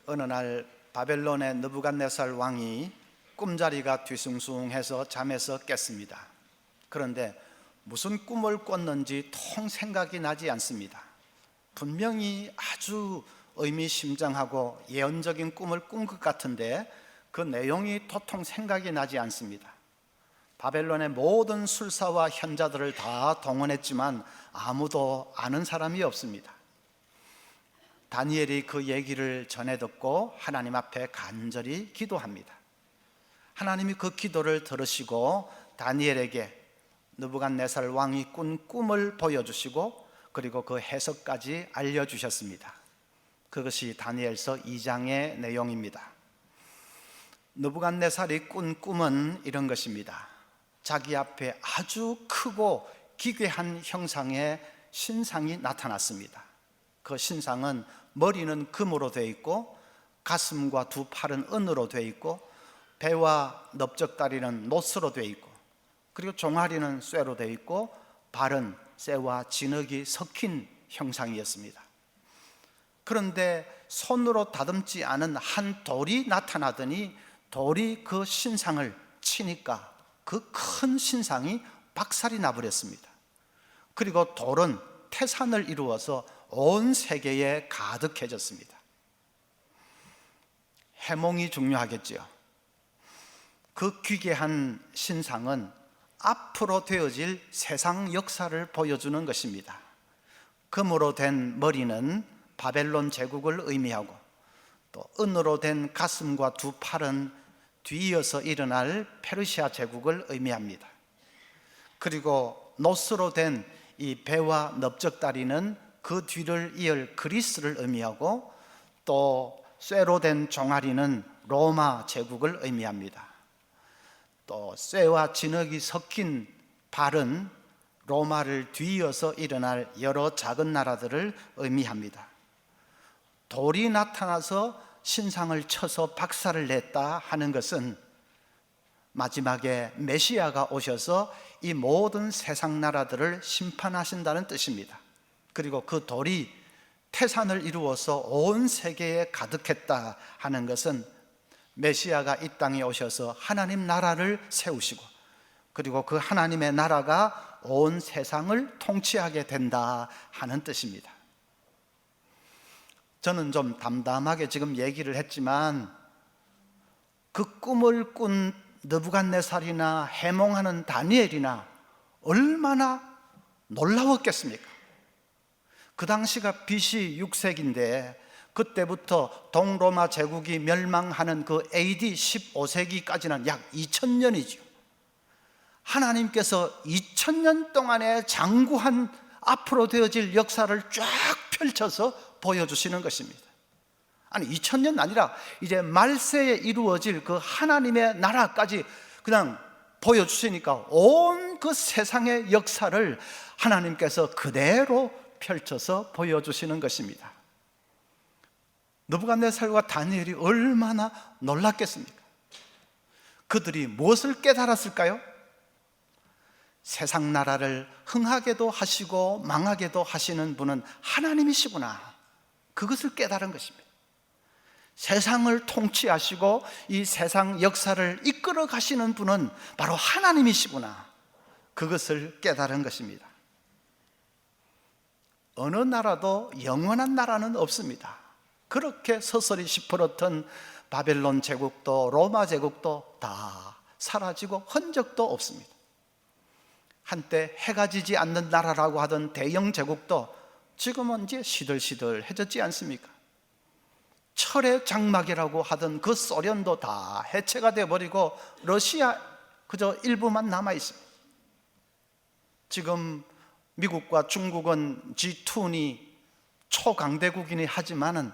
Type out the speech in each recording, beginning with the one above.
어느 날 바벨론의 느부갓네살 왕이 꿈자리가 뒤숭숭해서 잠에서 깼습니다. 그런데 무슨 꿈을 꿨는지 통 생각이 나지 않습니다. 분명히 아주 의미심장하고 예언적인 꿈을 꾼 것 같은데 그 내용이 도통 생각이 나지 않습니다. 바벨론의 모든 술사와 현자들을 다 동원했지만 아무도 아는 사람이 없습니다. 다니엘이 그 얘기를 전해 듣고 하나님 앞에 간절히 기도합니다. 하나님이 그 기도를 들으시고 다니엘에게 느부갓네살 왕이 꾼 꿈을 보여주시고 그리고 그 해석까지 알려주셨습니다. 그것이 다니엘서 2장의 내용입니다. 느부갓네살이 꾼 꿈은 이런 것입니다. 자기 앞에 아주 크고 기괴한 형상의 신상이 나타났습니다. 그 신상은 머리는 금으로 되어 있고 가슴과 두 팔은 은으로 되어 있고 배와 넓적다리는 노스로 되어 있고 그리고 종아리는 쇠로 되어 있고 발은 쇠와 진흙이 섞인 형상이었습니다. 그런데 손으로 다듬지 않은 한 돌이 나타나더니 돌이 그 신상을 치니까 그 큰 신상이 박살이 나버렸습니다. 그리고 돌은 태산을 이루어서 온 세계에 가득해졌습니다. 해몽이 중요하겠지요. 그 기괴한 신상은 앞으로 되어질 세상 역사를 보여주는 것입니다. 금으로 된 머리는 바벨론 제국을 의미하고 또 은으로 된 가슴과 두 팔은 뒤이어서 일어날 페르시아 제국을 의미합니다. 그리고 노스로 된 이 배와 넓적다리는 그 뒤를 이을 그리스를 의미하고 또 쇠로 된 종아리는 로마 제국을 의미합니다. 또 쇠와 진흙이 섞인 발은 로마를 뒤이어서 일어날 여러 작은 나라들을 의미합니다. 돌이 나타나서 신상을 쳐서 박살을 냈다 하는 것은 마지막에 메시아가 오셔서 이 모든 세상 나라들을 심판하신다는 뜻입니다. 그리고 그 돌이 태산을 이루어서 온 세계에 가득했다 하는 것은 메시아가 이 땅에 오셔서 하나님 나라를 세우시고 그리고 그 하나님의 나라가 온 세상을 통치하게 된다 하는 뜻입니다. 저는 좀 담담하게 지금 얘기를 했지만 그 꿈을 꾼 느부갓네살이나 해몽하는 다니엘이나 얼마나 놀라웠겠습니까? 그 당시가 BC 6세기인데 그때부터 동로마 제국이 멸망하는 그 AD 15세기까지는 약 2000년이죠. 하나님께서 2000년 동안에 장구한 앞으로 되어질 역사를 쫙 펼쳐서 보여주시는 것입니다. 아니 2000년 아니라 이제 말세에 이루어질 그 하나님의 나라까지 그냥 보여주시니까 온 그 세상의 역사를 하나님께서 그대로 펼쳐서 보여주시는 것입니다. 느부갓네살과 다니엘이 얼마나 놀랐겠습니까? 그들이 무엇을 깨달았을까요? 세상 나라를 흥하게도 하시고 망하게도 하시는 분은 하나님이시구나, 그것을 깨달은 것입니다. 세상을 통치하시고 이 세상 역사를 이끌어 가시는 분은 바로 하나님이시구나, 그것을 깨달은 것입니다. 어느 나라도 영원한 나라는 없습니다. 그렇게 서서히 시퍼렇던 바벨론 제국도 로마 제국도 다 사라지고 흔적도 없습니다. 한때 해가 지지 않는 나라라고 하던 대영 제국도 지금은 이제 시들시들해졌지 않습니까? 철의 장막이라고 하던 그 소련도 다 해체가 되어버리고 러시아 그저 일부만 남아있습니다. 지금 미국과 중국은 G2니 초강대국이니 하지만은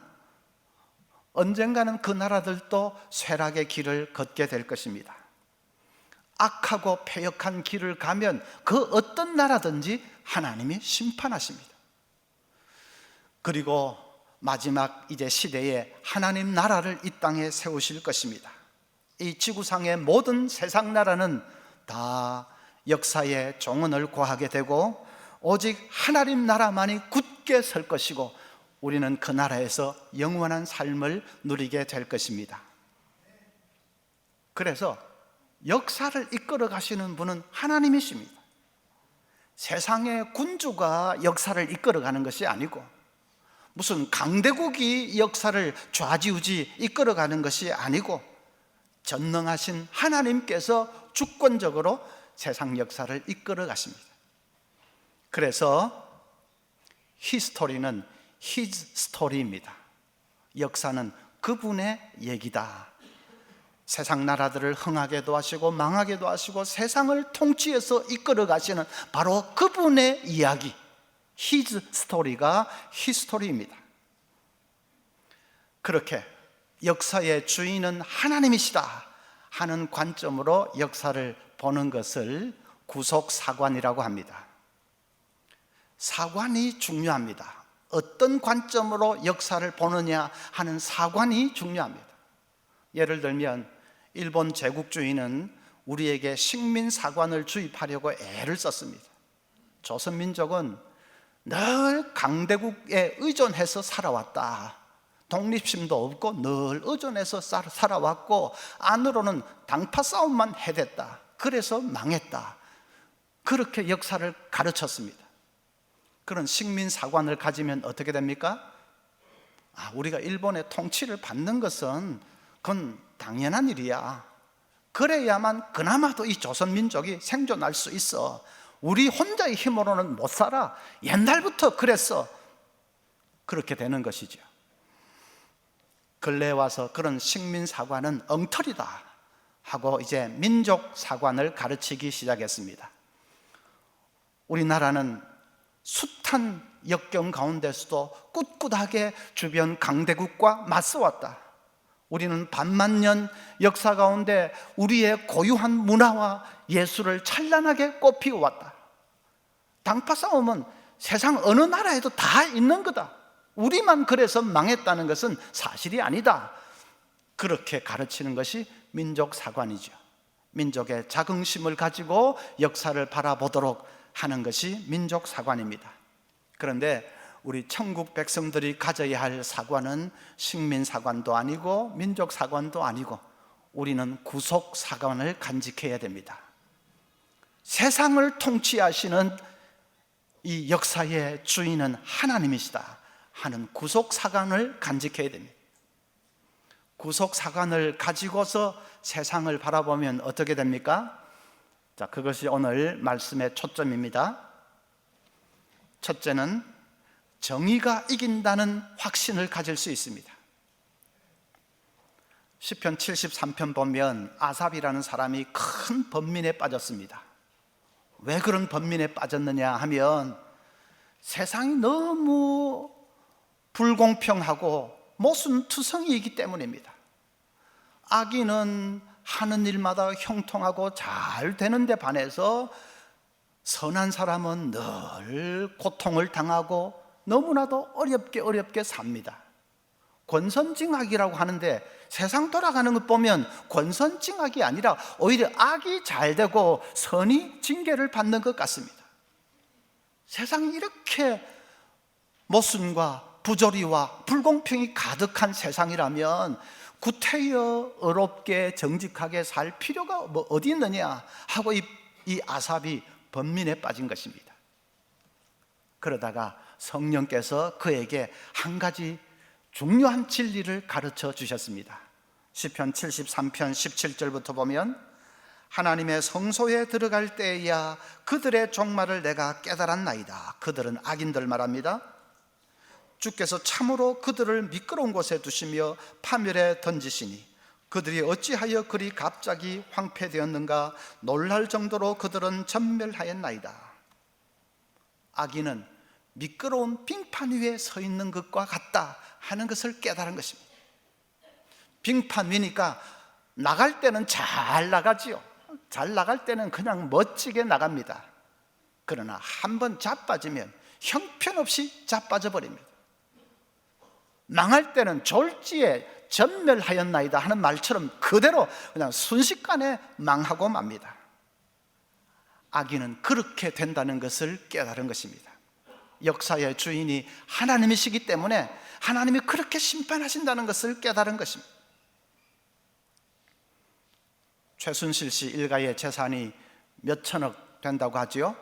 언젠가는 그 나라들도 쇠락의 길을 걷게 될 것입니다. 악하고 패역한 길을 가면 그 어떤 나라든지 하나님이 심판하십니다. 그리고 마지막 이제 시대에 하나님 나라를 이 땅에 세우실 것입니다. 이 지구상의 모든 세상 나라는 다 역사의 종언을 고하게 되고 오직 하나님 나라만이 굳게 설 것이고 우리는 그 나라에서 영원한 삶을 누리게 될 것입니다. 그래서 역사를 이끌어 가시는 분은 하나님이십니다. 세상의 군주가 역사를 이끌어 가는 것이 아니고 무슨 강대국이 역사를 좌지우지 이끌어 가는 것이 아니고 전능하신 하나님께서 주권적으로 세상 역사를 이끌어 가십니다. 그래서 히스토리는 His story입니다. 역사는 그분의 얘기다. 세상 나라들을 흥하게도 하시고 망하게도 하시고 세상을 통치해서 이끌어 가시는 바로 그분의 이야기, His story가 히스토리입니다. 그렇게 역사의 주인은 하나님이시다 하는 관점으로 역사를 보는 것을 구속사관이라고 합니다. 사관이 중요합니다. 어떤 관점으로 역사를 보느냐 하는 사관이 중요합니다. 예를 들면 일본 제국주의는 우리에게 식민사관을 주입하려고 애를 썼습니다. 조선민족은 늘 강대국에 의존해서 살아왔다. 독립심도 없고 늘 의존해서 살아왔고 안으로는 당파 싸움만 해댔다. 그래서 망했다. 그렇게 역사를 가르쳤습니다. 그런 식민사관을 가지면 어떻게 됩니까? 우리가 일본의 통치를 받는 것은 그건 당연한 일이야. 그래야만 그나마도 이 조선민족이 생존할 수 있어. 우리 혼자의 힘으로는 못 살아. 옛날부터 그랬어. 그렇게 되는 것이죠. 근래에 와서 그런 식민사관은 엉터리다 하고 이제 민족사관을 가르치기 시작했습니다. 우리나라는 숱한 역경 가운데서도 꿋꿋하게 주변 강대국과 맞서왔다. 우리는 반만년 역사 가운데 우리의 고유한 문화와 예술을 찬란하게 꽃피워왔다. 당파 싸움은 세상 어느 나라에도 다 있는 거다. 우리만 그래서 망했다는 것은 사실이 아니다. 그렇게 가르치는 것이 민족사관이죠. 민족의 자긍심을 가지고 역사를 바라보도록 하는 것이 민족사관입니다. 그런데 우리 천국 백성들이 가져야 할 사관은 식민사관도 아니고 민족사관도 아니고 우리는 구속사관을 간직해야 됩니다. 세상을 통치하시는 이 역사의 주인은 하나님이시다 하는 구속사관을 간직해야 됩니다. 구속사관을 가지고서 세상을 바라보면 어떻게 됩니까? 자, 그것이 오늘 말씀의 초점입니다. 첫째는 정의가 이긴다는 확신을 가질 수 있습니다. 시편 73편 보면 아삽이라는 사람이 큰 번민에 빠졌습니다. 왜 그런 번민에 빠졌느냐 하면 세상이 너무 불공평하고 모순투성이이기 때문입니다. 악인은 하는 일마다 형통하고 잘 되는데 반해서 선한 사람은 늘 고통을 당하고 너무나도 어렵게 삽니다. 권선징악이라고 하는데 세상 돌아가는 것 보면 권선징악이 아니라 오히려 악이 잘 되고 선이 징계를 받는 것 같습니다. 세상이 이렇게 모순과 부조리와 불공평이 가득한 세상이라면 구태여 어렵게 정직하게 살 필요가 어디 있느냐 하고 이 아삽이 번민에 빠진 것입니다. 그러다가 성령께서 그에게 한 가지 중요한 진리를 가르쳐 주셨습니다. 시편 73편 17절부터 보면 하나님의 성소에 들어갈 때야 그들의 종말을 내가 깨달았나이다. 그들은 악인들 말합니다. 주께서 참으로 그들을 미끄러운 곳에 두시며 파멸에 던지시니 그들이 어찌하여 그리 갑자기 황폐되었는가. 놀랄 정도로 그들은 전멸하였나이다. 악인은 미끄러운 빙판 위에 서 있는 것과 같다 하는 것을 깨달은 것입니다. 빙판 위니까 나갈 때는 잘 나가지요. 잘 나갈 때는 그냥 멋지게 나갑니다. 그러나 한번 자빠지면 형편없이 자빠져 버립니다. 망할 때는 졸지에 전멸하였나이다 하는 말처럼 그대로 그냥 순식간에 망하고 맙니다. 악인은 그렇게 된다는 것을 깨달은 것입니다. 역사의 주인이 하나님이시기 때문에 하나님이 그렇게 심판하신다는 것을 깨달은 것입니다. 최순실 씨 일가의 재산이 몇 천억 된다고 하지요.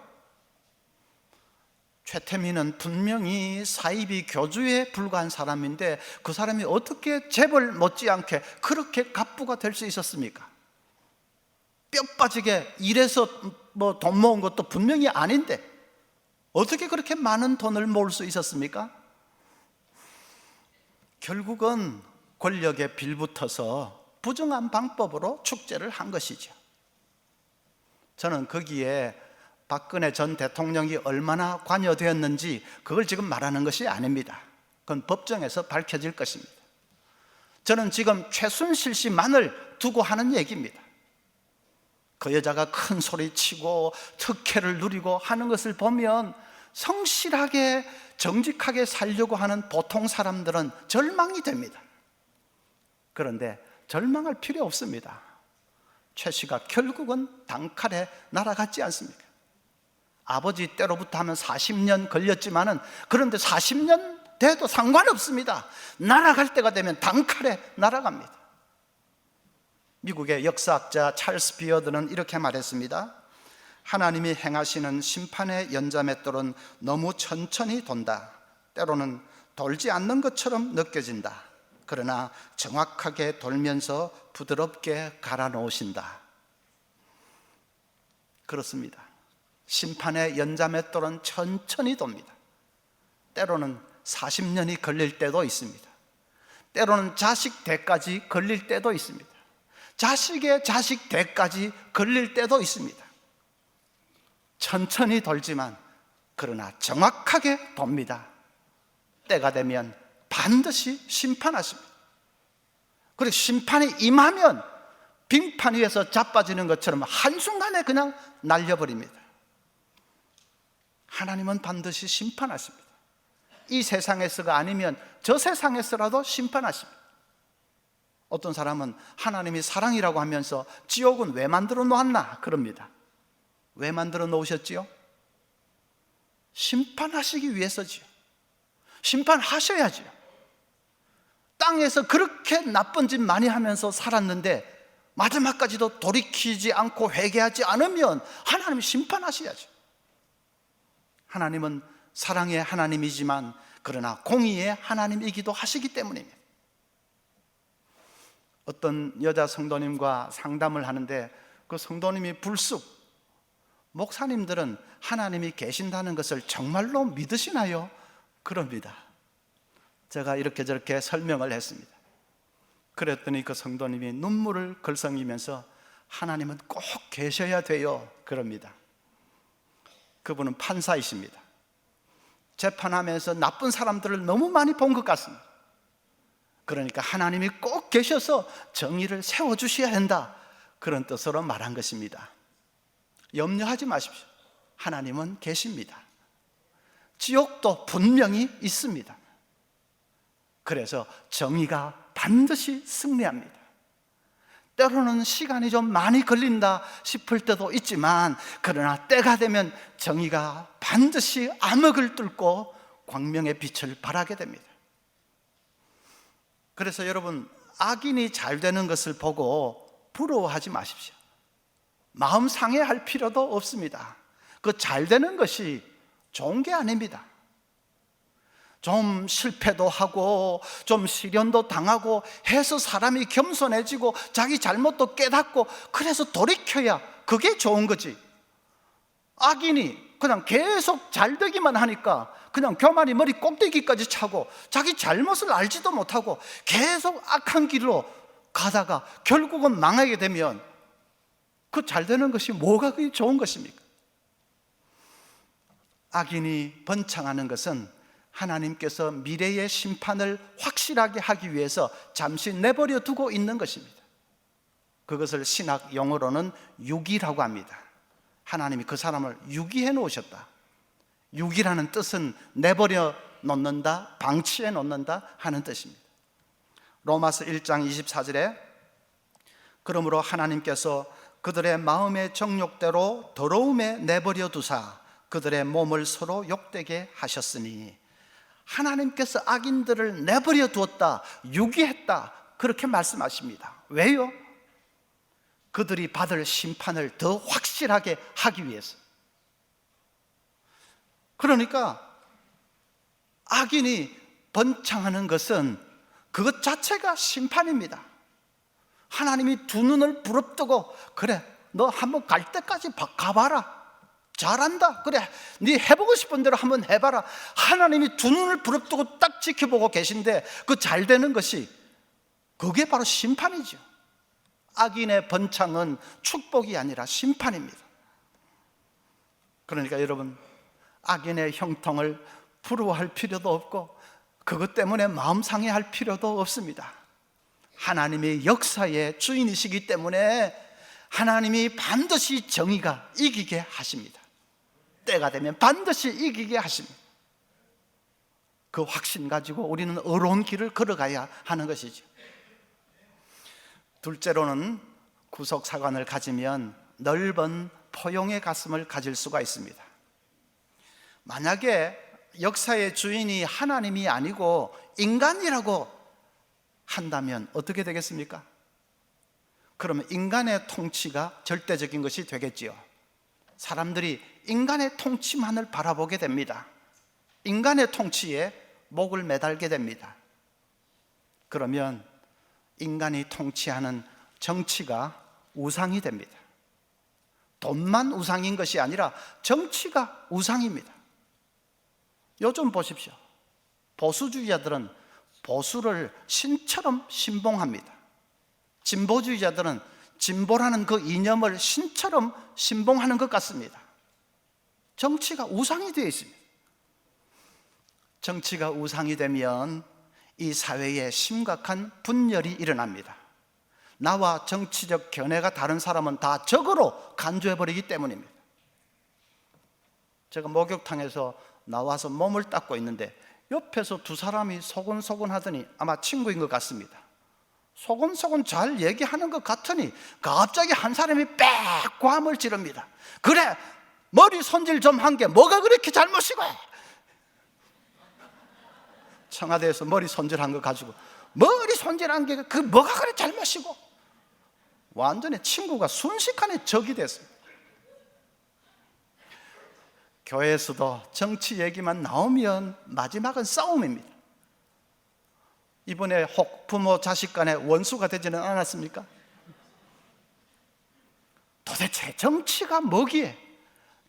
최태민은 분명히 사이비 교주에 불과한 사람인데 그 사람이 어떻게 재벌 못지않게 그렇게 갑부가 될 수 있었습니까? 뼈 빠지게 일해서 돈 모은 것도 분명히 아닌데 어떻게 그렇게 많은 돈을 모을 수 있었습니까? 결국은 권력에 빌붙어서 부정한 방법으로 축제를 한 것이죠. 저는 거기에 박근혜 전 대통령이 얼마나 관여되었는지 그걸 지금 말하는 것이 아닙니다. 그건 법정에서 밝혀질 것입니다. 저는 지금 최순실 씨만을 두고 하는 얘기입니다. 그 여자가 큰 소리치고 특혜를 누리고 하는 것을 보면 성실하게 정직하게 살려고 하는 보통 사람들은 절망이 됩니다. 그런데 절망할 필요 없습니다. 최 씨가 결국은 단칼에 날아갔지 않습니까? 아버지 때로부터 하면 40년 걸렸지만은 그런데 40년 돼도 상관없습니다. 날아갈 때가 되면 단칼에 날아갑니다. 미국의 역사학자 찰스 비어드는 이렇게 말했습니다. 하나님이 행하시는 심판의 연자맷돌은 너무 천천히 돈다. 때로는 돌지 않는 것처럼 느껴진다. 그러나 정확하게 돌면서 부드럽게 갈아 놓으신다. 그렇습니다. 심판의 연자맷돌은 천천히 돕니다. 때로는 40년이 걸릴 때도 있습니다. 때로는 자식 대까지 걸릴 때도 있습니다. 자식의 자식 대까지 걸릴 때도 있습니다. 천천히 돌지만 그러나 정확하게 돕니다. 때가 되면 반드시 심판하십니다. 그리고 심판이 임하면 빙판 위에서 자빠지는 것처럼 한순간에 그냥 날려버립니다. 하나님은 반드시 심판하십니다. 이 세상에서가 아니면 저 세상에서라도 심판하십니다. 어떤 사람은 하나님이 사랑이라고 하면서 지옥은 왜 만들어 놓았나 그럽니다. 왜 만들어 놓으셨지요? 심판하시기 위해서지요. 심판하셔야지요. 땅에서 그렇게 나쁜 짓 많이 하면서 살았는데 마지막까지도 돌이키지 않고 회개하지 않으면 하나님이 심판하셔야죠. 하나님은 사랑의 하나님이지만 그러나 공의의 하나님이기도 하시기 때문입니다. 어떤 여자 성도님과 상담을 하는데 그 성도님이 불쑥 목사님들은 하나님이 계신다는 것을 정말로 믿으시나요? 그럽니다. 제가 이렇게 저렇게 설명을 했습니다. 그랬더니 그 성도님이 눈물을 글썽이면서 하나님은 꼭 계셔야 돼요 그럽니다. 그분은 판사이십니다. 재판하면서 나쁜 사람들을 너무 많이 본 것 같습니다. 그러니까 하나님이 꼭 계셔서 정의를 세워주셔야 한다 그런 뜻으로 말한 것입니다. 염려하지 마십시오. 하나님은 계십니다. 지옥도 분명히 있습니다. 그래서 정의가 반드시 승리합니다. 때로는 시간이 좀 많이 걸린다 싶을 때도 있지만 그러나 때가 되면 정의가 반드시 암흑을 뚫고 광명의 빛을 발하게 됩니다. 그래서 여러분 악인이 잘 되는 것을 보고 부러워하지 마십시오. 마음 상해할 필요도 없습니다. 그 잘 되는 것이 좋은 게 아닙니다. 좀 실패도 하고 좀 시련도 당하고 해서 사람이 겸손해지고 자기 잘못도 깨닫고 그래서 돌이켜야 그게 좋은 거지. 악인이 그냥 계속 잘 되기만 하니까 그냥 교만이 머리 꼭대기까지 차고 자기 잘못을 알지도 못하고 계속 악한 길로 가다가 결국은 망하게 되면 그 잘 되는 것이 뭐가 그게 좋은 것입니까? 악인이 번창하는 것은 하나님께서 미래의 심판을 확실하게 하기 위해서 잠시 내버려 두고 있는 것입니다. 그것을 신학 용어로는 유기라고 합니다. 하나님이 그 사람을 유기해 놓으셨다. 유기라는 뜻은 내버려 놓는다, 방치해 놓는다 하는 뜻입니다. 로마서 1장 24절에 그러므로 하나님께서 그들의 마음의 정욕대로 더러움에 내버려 두사 그들의 몸을 서로 욕되게 하셨으니, 하나님께서 악인들을 내버려 두었다, 유기했다, 그렇게 말씀하십니다. 왜요? 그들이 받을 심판을 더 확실하게 하기 위해서. 그러니까 악인이 번창하는 것은 그것 자체가 심판입니다. 하나님이 두 눈을 부릅뜨고, 그래 너 한번 갈 때까지 가봐라, 잘한다, 그래 네 해보고 싶은 대로 한번 해봐라. 하나님이 두 눈을 부릅뜨고 딱 지켜보고 계신데 그 잘 되는 것이, 그게 바로 심판이죠. 악인의 번창은 축복이 아니라 심판입니다. 그러니까 여러분, 악인의 형통을 부러워할 필요도 없고 그것 때문에 마음 상해할 필요도 없습니다. 하나님의 역사의 주인이시기 때문에 하나님이 반드시 정의가 이기게 하십니다. 때가 되면 반드시 이기게 하십니다. 그 확신 가지고 우리는 의로운 길을 걸어가야 하는 것이죠. 둘째로는 구속사관을 가지면 넓은 포용의 가슴을 가질 수가 있습니다. 만약에 역사의 주인이 하나님이 아니고 인간이라고 한다면 어떻게 되겠습니까? 그러면 인간의 통치가 절대적인 것이 되겠지요. 사람들이 인간의 통치만을 바라보게 됩니다. 인간의 통치에 목을 매달게 됩니다. 그러면 인간이 통치하는 정치가 우상이 됩니다. 돈만 우상인 것이 아니라 정치가 우상입니다. 요즘 보십시오. 보수주의자들은 보수를 신처럼 신봉합니다. 진보주의자들은 진보라는 그 이념을 신처럼 신봉하는 것 같습니다. 정치가 우상이 되어 있습니다. 정치가 우상이 되면 이 사회에 심각한 분열이 일어납니다. 나와 정치적 견해가 다른 사람은 다 적으로 간주해버리기 때문입니다. 제가 목욕탕에서 나와서 몸을 닦고 있는데 옆에서 두 사람이 소곤소곤 하더니 아마 친구인 것 같습니다. 소곤소곤 잘 얘기하는 것 같으니 갑자기 한 사람이 빽고함을 지릅니다. 그래, 머리 손질 좀 한 게 뭐가 그렇게 잘못이고, 청와대에서 머리 손질한 거 가지고 머리 손질한 게 그 뭐가 그래 잘못이고, 완전히 친구가 순식간에 적이 됐습니다. 교회에서도 정치 얘기만 나오면 마지막은 싸움입니다. 이번에 혹 부모 자식 간에 원수가 되지는 않았습니까? 도대체 정치가 뭐기에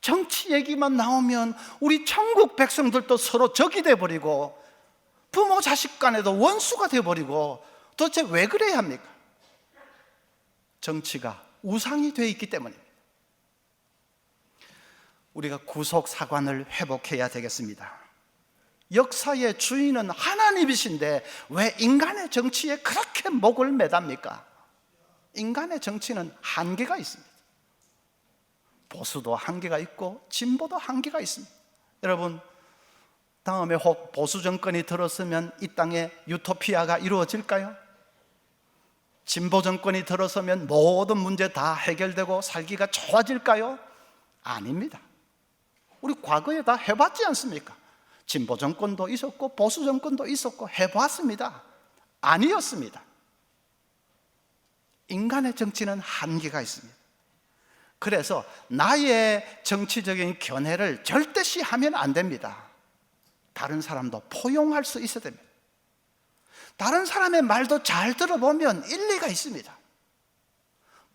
정치 얘기만 나오면 우리 천국 백성들도 서로 적이 돼버리고 부모 자식 간에도 원수가 돼버리고, 도대체 왜 그래야 합니까? 정치가 우상이 되어 있기 때문입니다. 우리가 구속사관을 회복해야 되겠습니다. 역사의 주인은 하나님이신데 왜 인간의 정치에 그렇게 목을 매답니까? 인간의 정치는 한계가 있습니다. 보수도 한계가 있고 진보도 한계가 있습니다. 여러분, 다음에 혹 보수 정권이 들었으면 이 땅에 유토피아가 이루어질까요? 진보 정권이 들어서면 모든 문제 다 해결되고 살기가 좋아질까요? 아닙니다. 우리 과거에 다 해봤지 않습니까? 진보 정권도 있었고 보수 정권도 있었고 해봤습니다. 아니었습니다. 인간의 정치는 한계가 있습니다. 그래서 나의 정치적인 견해를 절대시하면 안 됩니다. 다른 사람도 포용할 수 있어야 됩니다. 다른 사람의 말도 잘 들어보면 일리가 있습니다.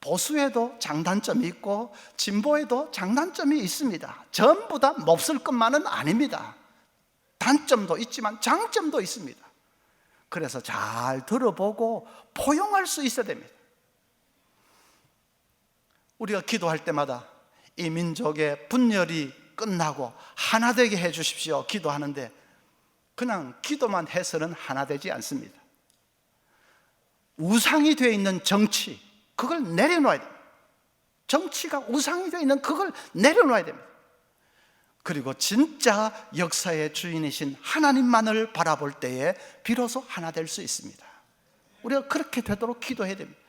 보수에도 장단점이 있고 진보에도 장단점이 있습니다. 전부 다 몹쓸 것만은 아닙니다. 단점도 있지만 장점도 있습니다. 그래서 잘 들어보고 포용할 수 있어야 됩니다. 우리가 기도할 때마다 이 민족의 분열이 끝나고 하나 되게 해 주십시오 기도하는데, 그냥 기도만 해서는 하나 되지 않습니다. 우상이 되어 있는 정치, 그걸 내려놓아야 됩니다. 정치가 우상이 되어 있는 그걸 내려놓아야 됩니다. 그리고 진짜 역사의 주인이신 하나님만을 바라볼 때에 비로소 하나 될 수 있습니다. 우리가 그렇게 되도록 기도해야 됩니다.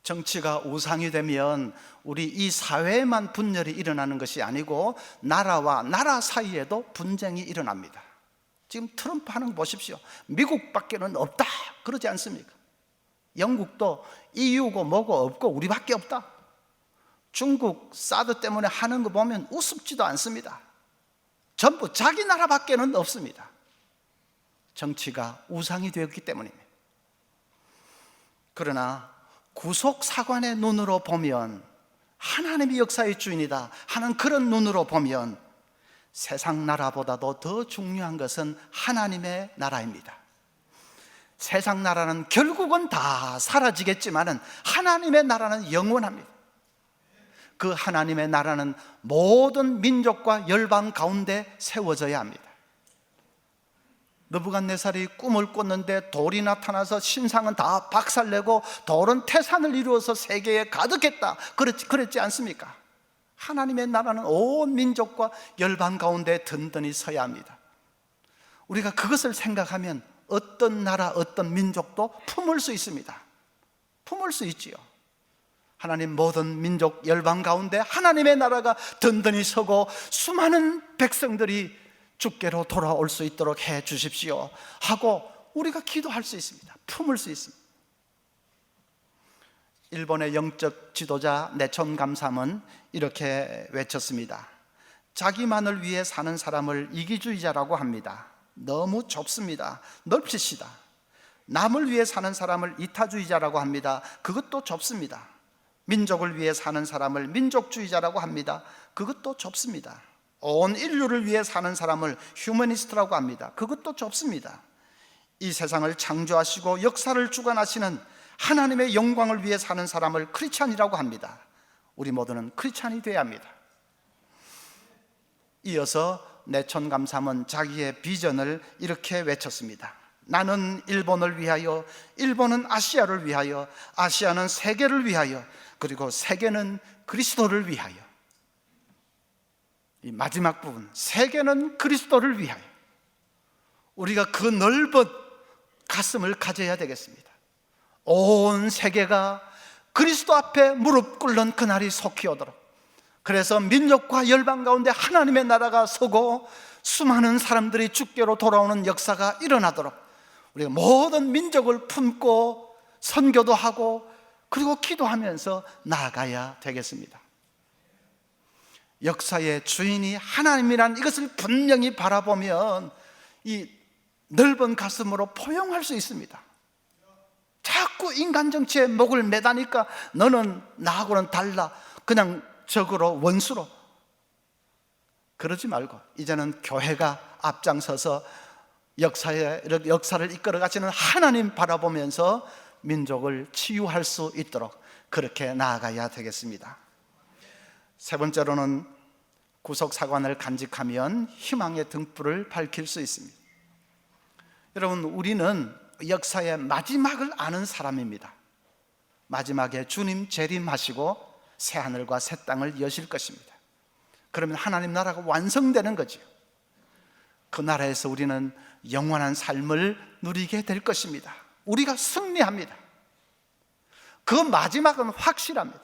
정치가 우상이 되면 우리 이 사회에만 분열이 일어나는 것이 아니고 나라와 나라 사이에도 분쟁이 일어납니다. 지금 트럼프 하는 거 보십시오. 미국밖에는 없다 그러지 않습니까? 영국도 EU고 뭐고 없고 우리밖에 없다. 중국 사드 때문에 하는 거 보면 우습지도 않습니다. 전부 자기 나라밖에는 없습니다. 정치가 우상이 되었기 때문입니다. 그러나 구속사관의 눈으로 보면, 하나님이 역사의 주인이다 하는 그런 눈으로 보면 세상 나라보다도 더 중요한 것은 하나님의 나라입니다. 세상 나라는 결국은 다 사라지겠지만은 하나님의 나라는 영원합니다. 그 하나님의 나라는 모든 민족과 열방 가운데 세워져야 합니다. 느부갓네살이 꿈을 꿨는데 돌이 나타나서 신상은 다 박살내고 돌은 태산을 이루어서 세계에 가득했다 그랬지 않습니까? 하나님의 나라는 온 민족과 열방 가운데 든든히 서야 합니다. 우리가 그것을 생각하면 어떤 나라 어떤 민족도 품을 수 있습니다. 품을 수 있지요. 하나님 모든 민족 열방 가운데 하나님의 나라가 든든히 서고 수많은 백성들이 주께로 돌아올 수 있도록 해 주십시오 하고 우리가 기도할 수 있습니다. 품을 수 있습니다. 일본의 영적 지도자 내촌 감삼은 이렇게 외쳤습니다. 자기만을 위해 사는 사람을 이기주의자라고 합니다. 너무 좁습니다. 넓히시다. 남을 위해 사는 사람을 이타주의자라고 합니다. 그것도 좁습니다. 민족을 위해 사는 사람을 민족주의자라고 합니다. 그것도 좁습니다. 온 인류를 위해 사는 사람을 휴머니스트라고 합니다. 그것도 좁습니다. 이 세상을 창조하시고 역사를 주관하시는 하나님의 영광을 위해 사는 사람을 크리스찬이라고 합니다. 우리 모두는 크리스찬이 되어야 합니다. 이어서 내촌 감삼은 자기의 비전을 이렇게 외쳤습니다. 나는 일본을 위하여, 일본은 아시아를 위하여, 아시아는 세계를 위하여, 그리고 세계는 그리스도를 위하여. 이 마지막 부분, 세계는 그리스도를 위하여. 우리가 그 넓은 가슴을 가져야 되겠습니다. 온 세계가 그리스도 앞에 무릎 꿇는 그날이 속히 오도록, 그래서 민족과 열방 가운데 하나님의 나라가 서고 수많은 사람들이 주께로 돌아오는 역사가 일어나도록 우리가 모든 민족을 품고 선교도 하고 그리고 기도하면서 나아가야 되겠습니다. 역사의 주인이 하나님이란 이것을 분명히 바라보면 이 넓은 가슴으로 포용할 수 있습니다. 자꾸 인간 정치에 목을 매다니까 너는 나하고는 달라, 그냥 적으로 원수로, 그러지 말고 이제는 교회가 앞장서서 역사를 이끌어 가시는 하나님 바라보면서 민족을 치유할 수 있도록 그렇게 나아가야 되겠습니다. 세 번째로는 구속사관을 간직하면 희망의 등불을 밝힐 수 있습니다. 여러분, 우리는 역사의 마지막을 아는 사람입니다. 마지막에 주님 재림하시고 새하늘과 새 땅을 여실 것입니다. 그러면 하나님 나라가 완성되는 거죠. 그 나라에서 우리는 영원한 삶을 누리게 될 것입니다. 우리가 승리합니다. 그 마지막은 확실합니다.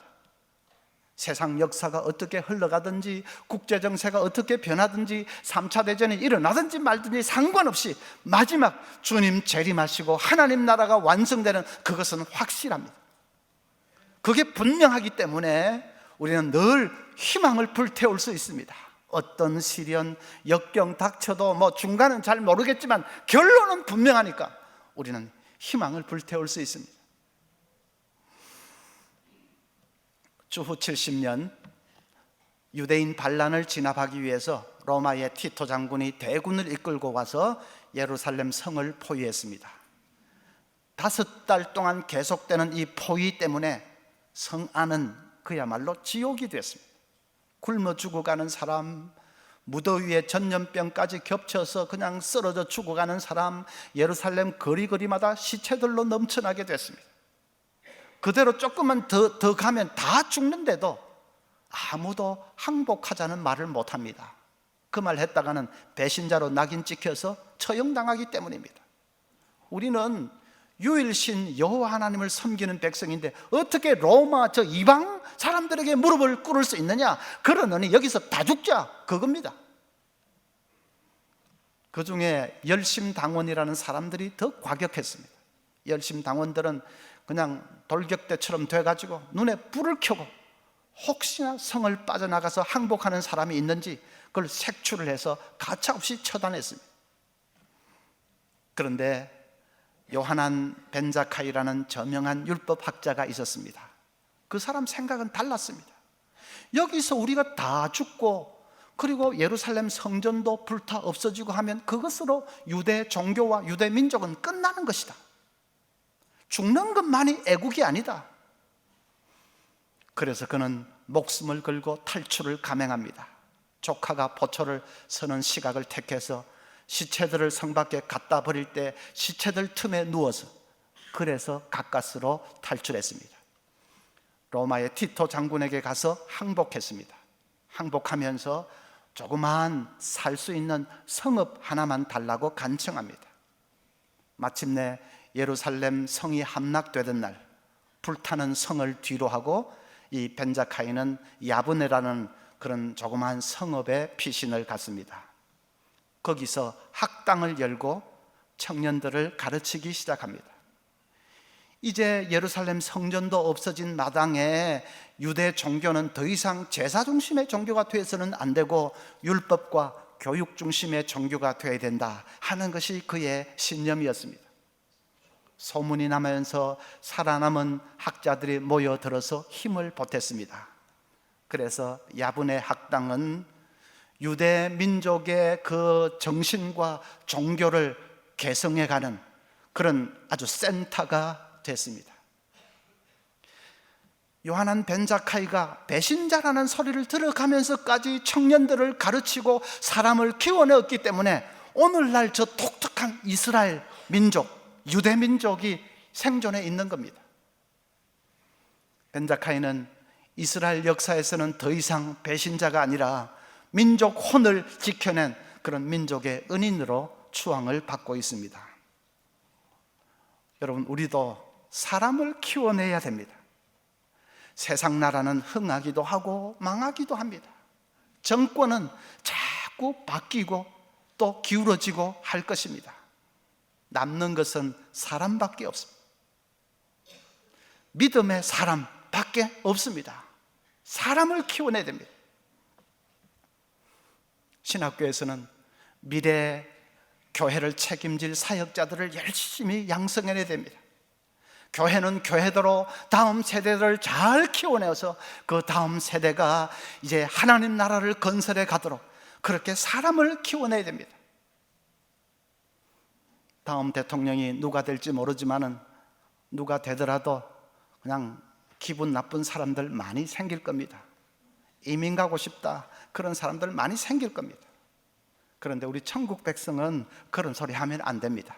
세상 역사가 어떻게 흘러가든지, 국제정세가 어떻게 변하든지, 3차 대전이 일어나든지 말든지 상관없이 마지막 주님 재림하시고 하나님 나라가 완성되는 그것은 확실합니다. 그게 분명하기 때문에 우리는 늘 희망을 불태울 수 있습니다. 어떤 시련, 역경 닥쳐도 뭐 중간은 잘 모르겠지만 결론은 분명하니까 우리는 희망을 불태울 수 있습니다. 주후 70년 유대인 반란을 진압하기 위해서 로마의 티토 장군이 대군을 이끌고 와서 예루살렘 성을 포위했습니다. 5달 동안 계속되는 이 포위 때문에 성 안은 그야말로 지옥이 됐습니다. 굶어 죽어가는 사람, 무더위에 전염병까지 겹쳐서 그냥 쓰러져 죽어가는 사람, 예루살렘 거리거리마다 시체들로 넘쳐나게 됐습니다. 그대로 조금만 더 가면 다 죽는데도 아무도 항복하자는 말을 못합니다. 그 말 했다가는 배신자로 낙인 찍혀서 처형당하기 때문입니다. 우리는 유일신 여호와 하나님을 섬기는 백성인데 어떻게 로마 저 이방 사람들에게 무릎을 꿇을 수 있느냐? 그러느니 여기서 다 죽자, 그겁니다. 그 중에 열심당원이라는 사람들이 더 과격했습니다. 열심당원들은 그냥 돌격대처럼 돼가지고 눈에 불을 켜고 혹시나 성을 빠져나가서 항복하는 사람이 있는지 그걸 색출을 해서 가차없이 처단했습니다. 그런데 요하난 벤자카이라는 저명한 율법학자가 있었습니다. 그 사람 생각은 달랐습니다. 여기서 우리가 다 죽고 그리고 예루살렘 성전도 불타 없어지고 하면 그것으로 유대 종교와 유대 민족은 끝나는 것이다. 죽는 것만이 애국이 아니다. 그래서 그는 목숨을 걸고 탈출을 감행합니다. 조카가 포초를 서는 시각을 택해서 시체들을 성 밖에 갖다 버릴 때 시체들 틈에 누워서 그래서 가까스로 탈출했습니다. 로마의 티토 장군에게 가서 항복했습니다. 항복하면서 조그만 살 수 있는 성읍 하나만 달라고 간청합니다. 마침내 예루살렘 성이 함락되던 날 불타는 성을 뒤로 하고 이 벤자카이는 야브네라는 그런 조그만 성읍에 피신을 갔습니다. 거기서 학당을 열고 청년들을 가르치기 시작합니다. 이제 예루살렘 성전도 없어진 마당에 유대 종교는 더 이상 제사 중심의 종교가 되어서는 안 되고 율법과 교육 중심의 종교가 되어야 된다 하는 것이 그의 신념이었습니다. 소문이 나면서 살아남은 학자들이 모여들어서 힘을 보탰습니다. 그래서 야브네 학당은 유대 민족의 그 정신과 종교를 개성해가는 그런 아주 센터가 됐습니다. 요하난 벤자카이가 배신자라는 소리를 들어가면서까지 청년들을 가르치고 사람을 키워내었기 때문에 오늘날 저 독특한 이스라엘 민족, 유대 민족이 생존해 있는 겁니다. 벤자카이는 이스라엘 역사에서는 더 이상 배신자가 아니라 민족 혼을 지켜낸 그런 민족의 은인으로 추앙을 받고 있습니다. 여러분, 우리도 사람을 키워내야 됩니다. 세상 나라는 흥하기도 하고 망하기도 합니다. 정권은 자꾸 바뀌고 또 기울어지고 할 것입니다. 남는 것은 사람밖에 없습니다. 믿음의 사람밖에 없습니다. 사람을 키워내야 됩니다. 신학교에서는 미래 교회를 책임질 사역자들을 열심히 양성해내야 됩니다. 교회는 교회대로 다음 세대를 잘 키워내어서 그 다음 세대가 이제 하나님 나라를 건설해 가도록 그렇게 사람을 키워내야 됩니다. 다음 대통령이 누가 될지 모르지만은 누가 되더라도 그냥 기분 나쁜 사람들 많이 생길 겁니다. 이민 가고 싶다 그런 사람들 많이 생길 겁니다. 그런데 우리 천국 백성은 그런 소리 하면 안 됩니다.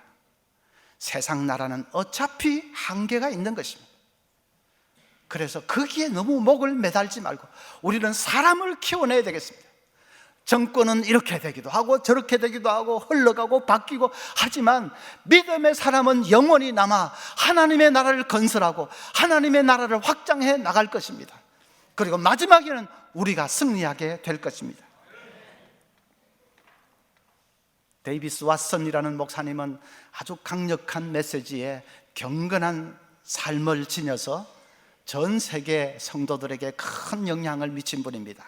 세상 나라는 어차피 한계가 있는 것입니다. 그래서 거기에 너무 목을 매달지 말고 우리는 사람을 키워내야 되겠습니다. 정권은 이렇게 되기도 하고 저렇게 되기도 하고 흘러가고 바뀌고 하지만 믿음의 사람은 영원히 남아 하나님의 나라를 건설하고 하나님의 나라를 확장해 나갈 것입니다. 그리고 마지막에는 우리가 승리하게 될 것입니다. 데이비스 왓슨이라는 목사님은 아주 강력한 메시지에 경건한 삶을 지녀서 전 세계 성도들에게 큰 영향을 미친 분입니다.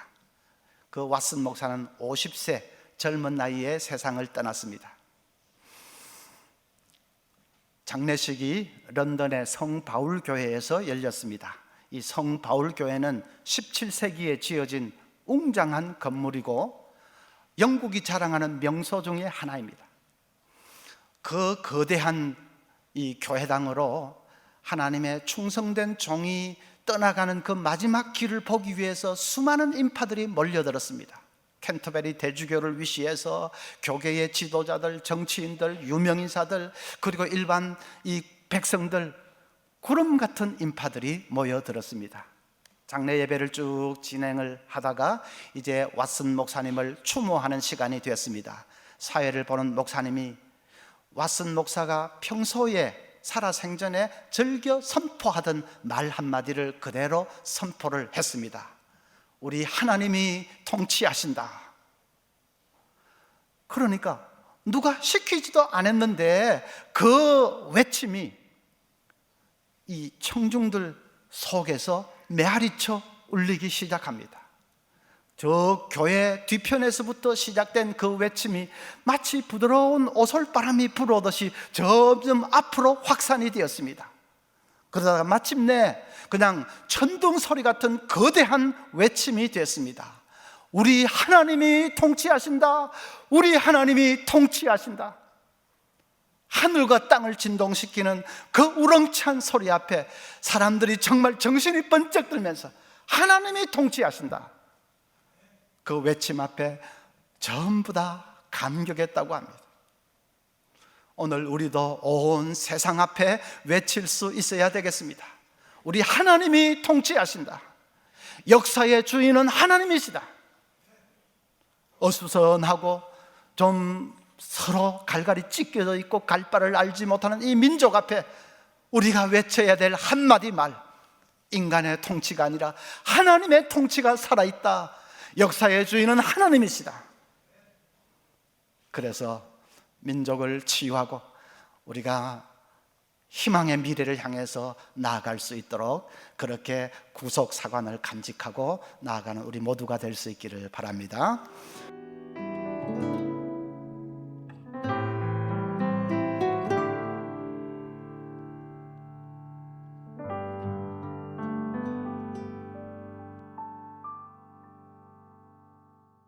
그 왓슨 목사는 50세 젊은 나이에 세상을 떠났습니다. 장례식이 런던의 성 바울 교회에서 열렸습니다. 이 성 바울 교회는 17세기에 지어진 웅장한 건물이고 영국이 자랑하는 명소 중에 하나입니다. 그 거대한 이 교회당으로 하나님의 충성된 종이 떠나가는 그 마지막 길을 보기 위해서 수많은 인파들이 몰려들었습니다. 캔터베리 대주교를 위시해서 교계의 지도자들, 정치인들, 유명인사들 그리고 일반 이 백성들 구름 같은 인파들이 모여들었습니다. 장례 예배를 쭉 진행을 하다가 이제 왓슨 목사님을 추모하는 시간이 되었습니다. 사회를 보는 목사님이 왓슨 목사가 평소에 살아생전에 즐겨 선포하던 말 한마디를 그대로 선포를 했습니다. 우리 하나님이 통치하신다. 그러니까 누가 시키지도 않았는데 그 외침이 이 청중들 속에서 메아리쳐 울리기 시작합니다. 저 교회 뒤편에서부터 시작된 그 외침이 마치 부드러운 오솔바람이 불어오듯이 점점 앞으로 확산이 되었습니다. 그러다가 마침내 그냥 천둥 소리 같은 거대한 외침이 됐습니다. 우리 하나님이 통치하신다. 우리 하나님이 통치하신다. 하늘과 땅을 진동시키는 그 우렁찬 소리 앞에 사람들이 정말 정신이 번쩍 들면서 하나님이 통치하신다, 그 외침 앞에 전부 다 감격했다고 합니다. 오늘 우리도 온 세상 앞에 외칠 수 있어야 되겠습니다. 우리 하나님이 통치하신다. 역사의 주인은 하나님이시다. 어수선하고 좀 서로 갈갈이 찢겨져 있고 갈 바를 알지 못하는 이 민족 앞에 우리가 외쳐야 될 한마디 말, 인간의 통치가 아니라 하나님의 통치가 살아있다. 역사의 주인은 하나님이시다. 그래서 민족을 치유하고 우리가 희망의 미래를 향해서 나아갈 수 있도록 그렇게 구속 사관을 간직하고 나아가는 우리 모두가 될 수 있기를 바랍니다.